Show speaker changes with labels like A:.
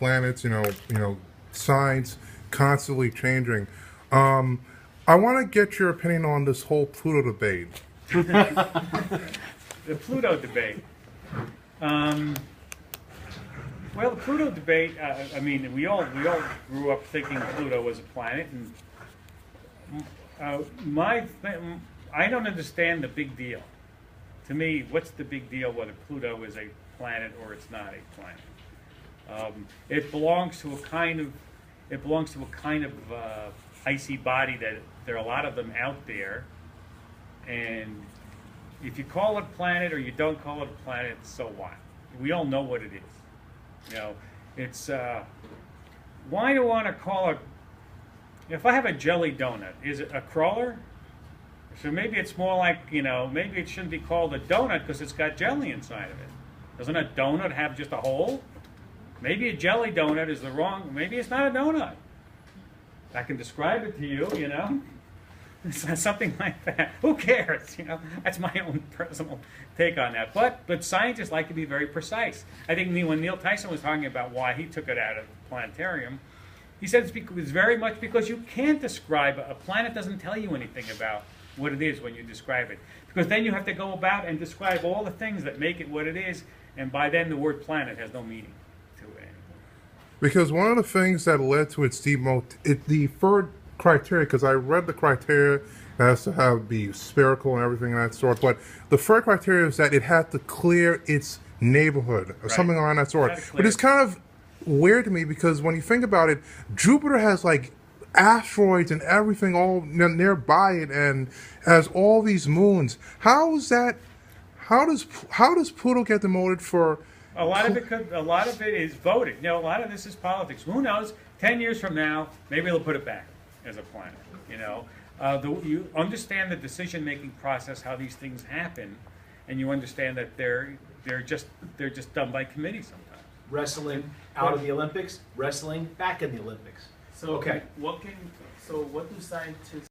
A: planets, signs constantly changing. I want to get your opinion on this whole Pluto debate.
B: The Pluto debate. Well, the Pluto debate. I mean, we all grew up thinking Pluto was a planet, and I don't understand the big deal. To me, what's the big deal whether Pluto is a planet or it's not a planet? It belongs to a kind of icy body that there are a lot of them out there, and if you call it a planet or you don't call it a planet, so what? We all know what it is. It's why do I want to call it? If I have a jelly donut, is it a crawler? So maybe it's more like, maybe it shouldn't be called a donut because it's got jelly inside of it. Doesn't a donut have just a hole? Maybe a jelly donut is the wrong, maybe it's not a donut. I can describe it to you, It's something like that. Who cares? That's my own personal take on that. But scientists like to be very precise. I think when Neil Tyson was talking about why he took it out of the planetarium, he said it's very much because you can't describe a planet. Doesn't tell you anything about what it is when you describe it, because then you have to go about and describe all the things that make it what it is, and by then the word planet has no meaning to it anymore.
A: Because one of the things that led to its the third criteria, because I read the criteria, it has to be spherical and everything of that sort, but the third criteria is that it had to clear its neighborhood or something around that sort. But it's kind of weird to me because when you think about it, Jupiter has like asteroids and everything all nearby it and has all these moons. How does Pluto get demoted for?
B: A lot of it is voting. A lot of this is politics. Who knows? 10 years from now, maybe they'll put it back as a planet. You understand the decision-making process, how these things happen, and you understand that they're just done by committee sometimes.
C: Wrestling out of the Olympics, wrestling back in the Olympics.
D: So
C: okay.
D: What do scientists